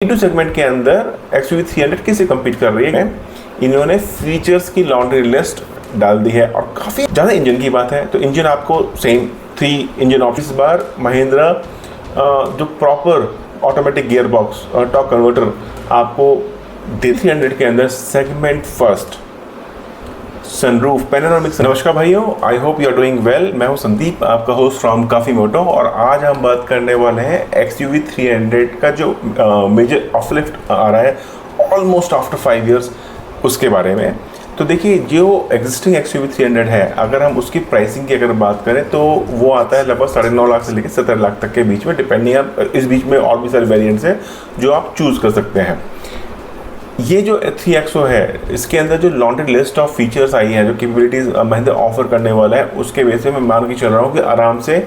E2 segment के अंदर XUV300 किससे कम्पीट कर रही है? इन्होंने फीचर्स की लॉन्ड्री लिस्ट डाल दी है और काफ़ी ज़्यादा। इंजन की बात है तो इंजन आपको सेम 3 इंजन ऑप्शन। इस बार महिंद्रा जो प्रॉपर ऑटोमेटिक गियर बॉक्स और टॉर्क कन्वर्टर आपको D300 के अंदर सेगमेंट फर्स्ट सनरूफ पैनोरामिक। नमस्कार भाइयों, I hope you are doing well. मैं हूं संदीप, आपका होस्ट फ्रॉम काफ़ी मोटो, और आज हम बात करने वाले हैं XUV300 का जो मेजर अपलिफ्ट आ रहा है ऑलमोस्ट आफ्टर 5 इयर्स, उसके बारे में। तो देखिए, जो एग्जिस्टिंग XUV300 है, अगर हम उसकी प्राइसिंग की अगर बात करें तो वो आता है लगभग 9.5 लाख से लेकर 17 लाख तक के बीच में, डिपेंडिंग आप इस बीच में और भी सारे वेरिएंट्स हैं जो आप चूज़ कर सकते हैं। ये जो 3XO है, इसके अंदर जो laundry list of features I हैं, जो कैपेबिलिटीज़ महिंद्रा ऑफर करने वाला है, उसके बेस पे मैं मान के चल रहा हूँ कि आराम से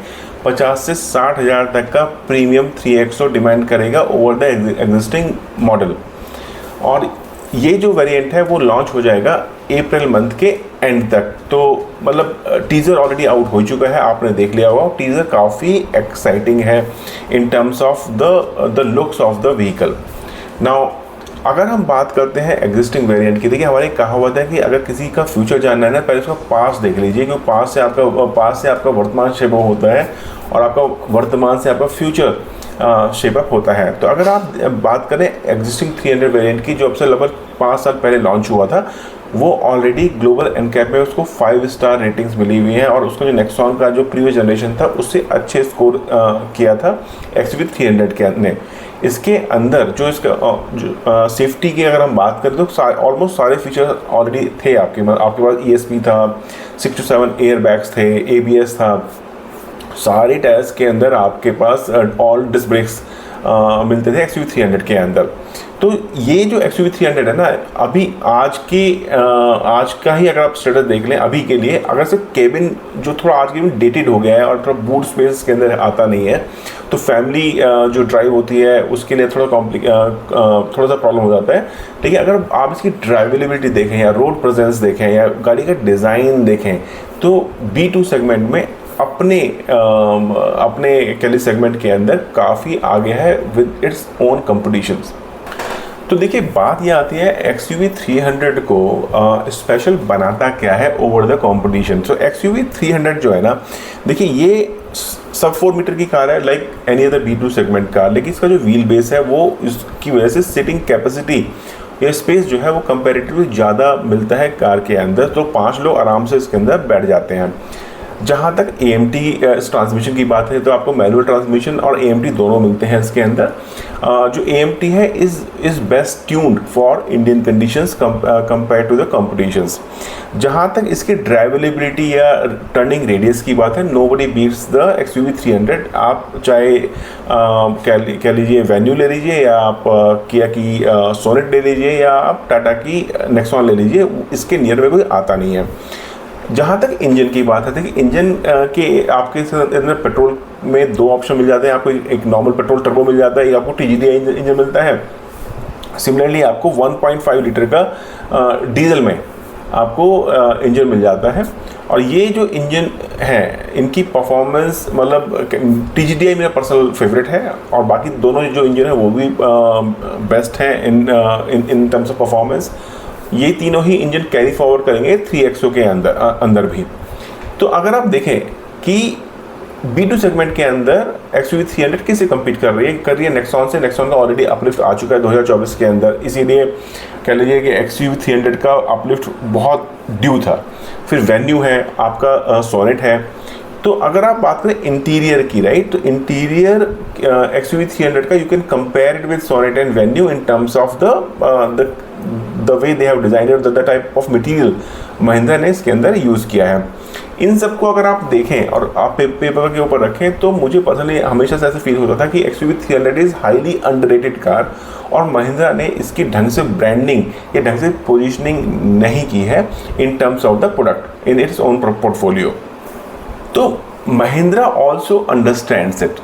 50 से 60 हज़ार तक का प्रीमियम 3XO डिमांड करेगा ओवर द एग्जिस्टिंग मॉडल। और ये जो वेरिएंट है वो लॉन्च हो जाएगा अप्रैल मंथ के एंड तक। तो मतलब टीज़र ऑलरेडी आउट हो चुका है, आपने देख लिया होगा। टीज़र काफ़ी एक्साइटिंग है in terms of the looks of the vehicle. Now अगर हम बात करते हैं एग्जिस्टिंग वेरिएंट की, देखिए हमारी कहावत है कि अगर किसी का फ्यूचर जानना है ना, पहले उसका पास देख लीजिए, क्योंकि पास से आपका वर्तमान शेप अप होता है और आपका वर्तमान से आपका फ्यूचर शेप अप होता है। तो अगर आप बात करें एग्जिस्टिंग 300 वेरिएंट की, जो अब से लगभग 5 साल पहले लॉन्च हुआ था, वो ऑलरेडी ग्लोबल एनकैप में उसको 5 स्टार रेटिंग्स मिली हुई हैं, और उसका जो नेक्सॉन का जो प्रीवियस जनरेशन था उससे अच्छे स्कोर किया था XUV300 के ने। इसके अंदर जो इसका सेफ्टी की अगर हम बात करें तो ऑलमोस्ट सारे फीचर ऑलरेडी थे आपके पास। ESP था, 6 to 7 एयर बैग्स थे, ABS था, सारे टायर्स के अंदर आपके पास ऑल डिस्क ब्रेक्स मिलते थे XUV300 के अंदर। तो ये जो XUV300 है ना, अभी आज का ही अगर आप स्टेटस देख लें अभी के लिए, अगर से केबिन जो थोड़ा आज के डेटेड हो गया है और थोड़ा बूट स्पेस के अंदर आता नहीं है, तो फैमिली जो ड्राइव होती है उसके लिए थोड़ा सा प्रॉब्लम हो जाता है। लेकिन अगर आप इसकी ड्राइवेबिलिटी देखें या रोड प्रेजेंस देखें या गाड़ी का डिज़ाइन देखें, तो B2 सेगमेंट में अपने कैली सेगमेंट के अंदर काफ़ी आगे है विद इट्स ओन कंपटीशंस। तो देखिए, बात ये आती है XUV300 को स्पेशल बनाता क्या है over the competition. So XUV300 जो है ना, देखिए ये सब 4 मीटर की कार है like any other B2 segment car, लेकिन इसका जो व्हील बेस है वो इसकी वजह से सिटिंग कैपेसिटी या स्पेस जो है वो कंपैरेटिवली ज़्यादा मिलता है कार के अंदर। तो 5 लोग आराम से इसके अंदर बैठ जाते हैं। जहाँ तक AMT ट्रांसमिशन की बात है, तो आपको मैनुअल ट्रांसमिशन और AMT दोनों मिलते हैं इसके अंदर। जो AMT है is best tuned for Indian conditions compare to the competitions. जहाँ तक इसकी ड्राइवेबिलिटी या टर्निंग रेडियस की बात है, नोबडी बीट्स द XUV300। आप चाहे कह लीजिए वेन्यू ले लीजिए, या आप किया की सोनेट ले लीजिए, या आप टाटा की नेक्सॉन ले लीजिए, इसके नियर में कोई आता नहीं है। जहाँ तक इंजन की बात है, देखिए इंजन के आपके अंदर पेट्रोल में 2 ऑप्शन मिल जाते हैं। आपको एक नॉर्मल पेट्रोल टर्बो मिल जाता है, या आपको TGDI इंजन मिलता है। सिमिलरली आपको 1.5 लीटर का डीजल में आपको इंजन मिल जाता है। और ये जो इंजन है, इनकी परफॉर्मेंस मतलब TGDI मेरा पर्सनल फेवरेट है, और बाकी दोनों जो इंजन है वो भी बेस्ट हैं इन टर्म्स ऑफ परफॉर्मेंस। ये तीनों ही इंजन कैरी फॉरवर्ड करेंगे 3XO के अंदर भी। तो अगर आप देखें कि B2 सेगमेंट के अंदर XUV300 किससे कम्पीट कर रही है नेक्सॉन से। नेक्सॉन का ऑलरेडी अपलिफ्ट आ चुका है 2024 के अंदर, इसीलिए कह लीजिए कि XUV300 का अपलिफ्ट बहुत ड्यू था। फिर वेन्यू है, आपका सोनेट है। तो अगर आप बात करें इंटीरियर की, राइट, तो इंटीरियर XUV300 का you can compare it with Sonet and Venue in terms of the way they have designed, the type of material Mahindra ने इसके अंदर यूज़ किया है। इन सबको अगर आप देखें और आप पेपर के ऊपर रखें, तो मुझे पर्सनली हमेशा से ऐसा फील होता था कि XUV300 is highly underrated car, और महिंद्रा ने इसकी ढंग से ब्रांडिंग या ढंग से पोजिशनिंग नहीं की है in terms of the product in its own portfolio. तो Mahindra also understands it.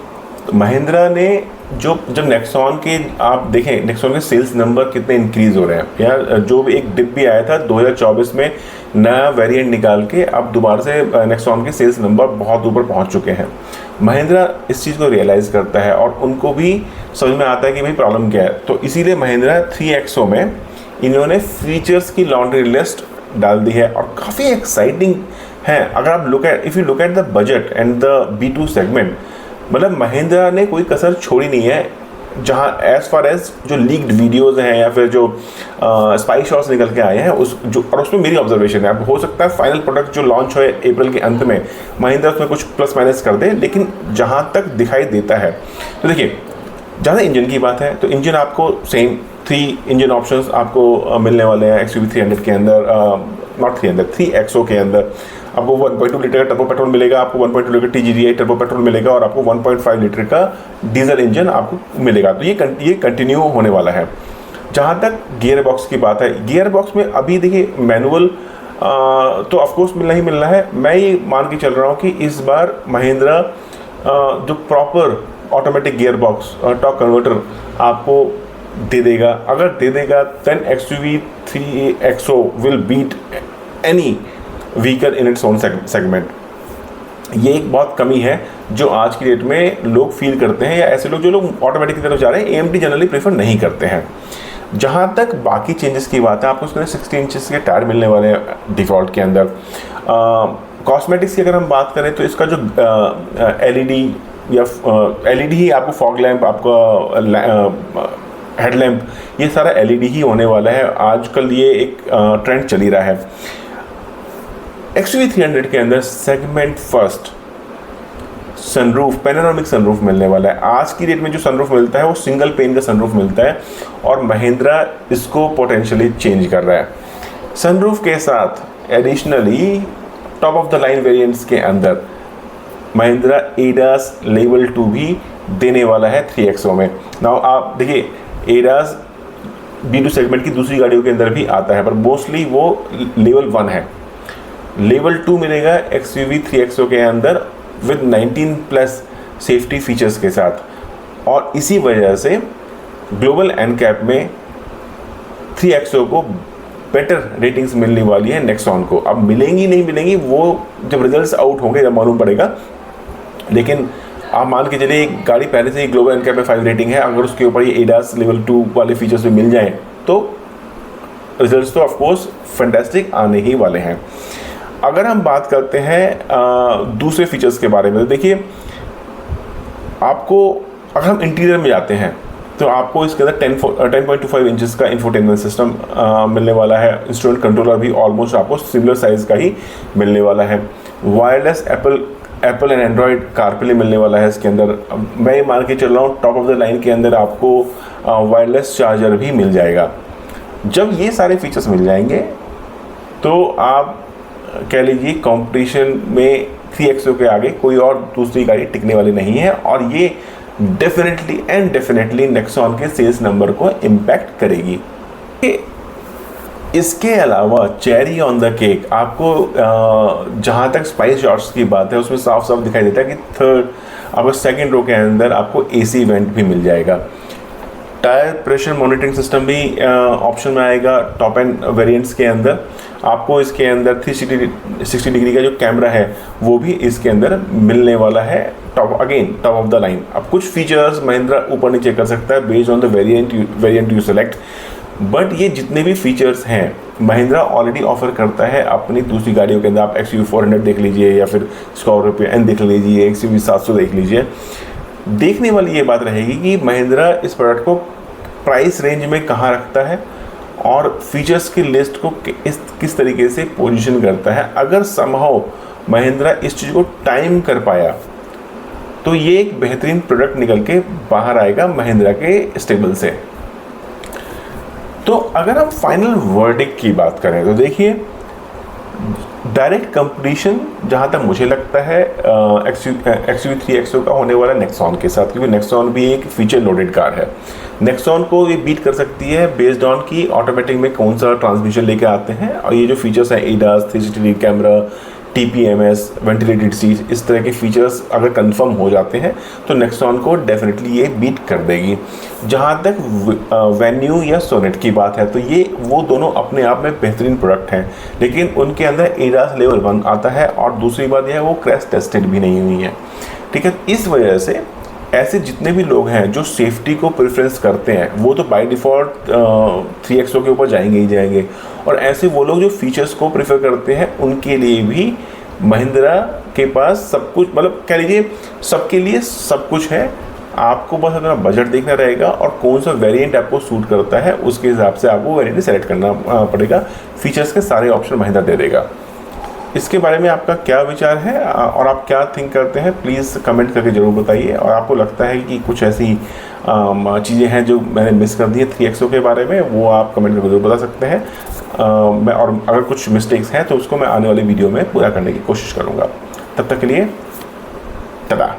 Mahindra ने जो जब नेक्सॉन के आप देखें नेक्सॉन के सेल्स नंबर कितने इंक्रीज हो रहे हैं, या जो भी एक डिप भी आया था 2024 में नया वेरिएंट निकाल के अब दोबारा से नेक्सॉन के सेल्स नंबर बहुत ऊपर पहुंच चुके हैं। महिंद्रा इस चीज़ को रियलाइज़ करता है और उनको भी समझ में आता है कि भाई प्रॉब्लम क्या है, तो इसीलिए महिंद्रा 3XO में इन्होंने फीचर्स की लॉन्ड्री लिस्ट डाल दी है और काफ़ी एक्साइटिंग है। अगर आप if you look at the budget and the B2 segment, मतलब महिंद्रा ने कोई कसर छोड़ी नहीं है। जहाँ एज फार एज जो लीक्ड वीडियोज़ हैं या फिर जो स्पाई शॉट्स निकल के आए हैं और उसमें मेरी ऑब्जर्वेशन है, अब हो सकता है फाइनल प्रोडक्ट जो लॉन्च हो अप्रैल के अंत में महिंद्रा उसमें कुछ प्लस माइनस कर दे, लेकिन जहाँ तक दिखाई देता है तो देखिए, ज़्यादा इंजन की बात है तो इंजन आपको सेम 3 इंजन ऑप्शंस आपको मिलने वाले हैं XUV 300 के अंदर, नॉट 300, 3XO के अंदर। आपको 1.2 लीटर का टर्बो पेट्रोल मिलेगा, आपको 1.2 लीटर का TGDI टर्बो पेट्रोल मिलेगा और आपको 1.5 लीटर का डीजल इंजन आपको मिलेगा। तो ये कंटिन्यू होने वाला है। जहाँ तक गियर बॉक्स की बात है, गियर बॉक्स में अभी देखिए मैनुअल तो ऑफकोर्स मिलना ही मिलना है। मैं ये मान के चल रहा हूँ कि इस बार महिंद्रा जो proper automatic gear box torque converter आपको दे देगा। अगर दे देगा then XUV 3XO will beat any vehicle in its own segment. ये एक बहुत कमी है जो आज की डेट में लोग फील करते हैं, या ऐसे लोग जो लोग ऑटोमेटिक की तरफ जा रहे हैं AMD जनरली प्रेफर नहीं करते हैं। जहाँ तक बाकी चेंजेस की बात है, आपको उसके अंदर 60 इंचेस के टायर मिलने वाले हैं डिफ़ॉल्ट के अंदर। कॉस्मेटिक्स की अगर हम बात करें तो इसका जो LED या LED ही आपको फॉग लैम्प, आपका हेडलैम्प, ये सारा LED ही होने वाला है। आजकल ये एक ट्रेंड चल ही रहा है। XUV 300 के अंदर segment first sunroof, panoramic sunroof मिलने वाला है। आज की डेट में जो सनरूफ मिलता है वो सिंगल पेन का सनरूफ मिलता है और महिंद्रा इसको पोटेंशियली चेंज कर रहा है। सनरूफ के साथ additionally top of the line variants के अंदर महिंद्रा ADAS लेवल 2 भी देने वाला है 3XO में। नाउ आप देखिए, ADAS B2 सेगमेंट की दूसरी गाड़ियों के अंदर भी आता है, पर मोस्टली वो लेवल 1 है। लेवल 2 मिलेगा XUV 3XO के अंदर विद 19 प्लस सेफ्टी फीचर्स के साथ, और इसी वजह से ग्लोबल NCAP में 3XO को बेटर रेटिंग्स मिलने वाली है नेक्सॉन को। अब मिलेंगी नहीं मिलेंगी वो जब रिजल्ट्स आउट होंगे जब मालूम पड़ेगा, लेकिन आप मान के चलिए एक गाड़ी पहले से ही ग्लोबल NCAP में 5 रेटिंग है, अगर उसके ऊपर ये ADAS लेवल 2 वाले फीचर्स भी मिल जाएं तो रिजल्ट्स तो ऑफकोर्स फैंटास्टिक आने ही वाले हैं। अगर हम बात करते हैं दूसरे फीचर्स के बारे में, तो देखिए आपको अगर हम इंटीरियर में जाते हैं तो आपको इसके अंदर 10.25 इंचेस का इंफोटेनमेंट सिस्टम मिलने वाला है। इंस्ट्रूमेंट कंट्रोलर भी ऑलमोस्ट आपको सिमिलर साइज़ का ही मिलने वाला है। Wireless Apple and Android CarPlay मिलने वाला है इसके अंदर। मैं ये मान के चल रहा हूँ टॉप ऑफ द लाइन के अंदर आपको वायरलेस चार्जर भी मिल जाएगा। जब ये सारे फीचर्स मिल जाएंगे तो आप कह लीजिए कंपटीशन में 3XO के आगे कोई और दूसरी गाड़ी टिकने वाली नहीं है, और ये डेफिनेटली नेक्सॉन के सेल्स नंबर को इम्पैक्ट करेगी। इसके अलावा चेरी ऑन द केक, आपको जहाँ तक स्पाइस शॉट्स की बात है उसमें साफ साफ दिखाई देता है कि आपको सेकंड रो के अंदर आपको AC वेंट भी मिल जाएगा। टायर प्रेशर मॉनिटरिंग सिस्टम भी ऑप्शन में आएगा टॉप एंड वेरिएंट्स के अंदर। आपको इसके अंदर 360 डिग्री का जो कैमरा है वो भी इसके अंदर मिलने वाला है, टॉप ऑफ द लाइन। अब कुछ फीचर्स महिंद्रा ऊपर नीचे कर सकता है based on the variant you select, but ये जितने भी फीचर्स हैं महिंद्रा ऑलरेडी ऑफर करता है अपनी दूसरी गाड़ियों के अंदर। आप XUV 400 देख लीजिए या फिर स्कॉर्पियो N देख लीजिए, XUV 700 देख लीजिए। देखने वाली ये बात रहेगी कि महिंद्रा इस प्रोडक्ट को प्राइस रेंज में कहाँ रखता है और फीचर्स की लिस्ट को किस तरीके से पोजीशन करता है। अगर समहाउ महिंद्रा इस चीज़ को टाइम कर पाया तो ये एक बेहतरीन प्रोडक्ट निकल के बाहर आएगा महिंद्रा के स्टेबल से। तो अगर हम फाइनल वर्डिक्ट की बात करें तो देखिए, डायरेक्ट कंपटीशन जहाँ तक मुझे लगता है XUV 3XO का होने वाला नेक्सॉन के साथ, क्योंकि नेक्सॉन भी एक फीचर लोडेड कार है। नेक्सॉन को ये बीट कर सकती है बेस्ड ऑन की ऑटोमेटिक में कौन सा ट्रांसमिशन लेके आते हैं, और ये जो फीचर्स हैं ADAS, 360 degree camera, TPMS, ventilated seat, इस तरह के फीचर्स अगर कंफर्म हो जाते हैं तो नेक्सॉन को डेफिनेटली ये बीट कर देगी। जहाँ तक वेन्यू या सोनेट की बात है तो ये वो दोनों अपने आप में बेहतरीन प्रोडक्ट हैं, लेकिन उनके अंदर ADAS लेवल 1 आता है और दूसरी बात यह है वो क्रैश टेस्टेड भी नहीं हुई है। ठीक है, इस वजह से ऐसे जितने भी लोग हैं जो सेफ्टी को प्रेफरेंस करते हैं वो तो बाय डिफ़ॉल्ट 3XO के ऊपर जाएंगे ही जाएंगे, और ऐसे वो लोग जो फीचर्स को प्रेफर करते हैं उनके लिए भी महिंद्रा के पास सब कुछ, मतलब कह लीजिए सबके लिए सब कुछ है। आपको बस अपना बजट देखना रहेगा और कौन सा वेरिएंट आपको सूट करता है उसके हिसाब से आपको वेरिएंट सेलेक्ट करना पड़ेगा। फीचर्स के सारे ऑप्शन महिंद्रा दे देगा। इसके बारे में आपका क्या विचार है और आप क्या थिंक करते हैं, प्लीज़ कमेंट करके ज़रूर बताइए। और आपको लगता है कि कुछ ऐसी चीज़ें हैं जो मैंने मिस कर दी है 3XO के बारे में, वो आप कमेंट करके ज़रूर बता सकते हैं। मैं और अगर कुछ मिस्टेक्स हैं तो उसको मैं आने वाले वीडियो में पूरा करने की कोशिश करूँगा। तब तक के लिए टाटा।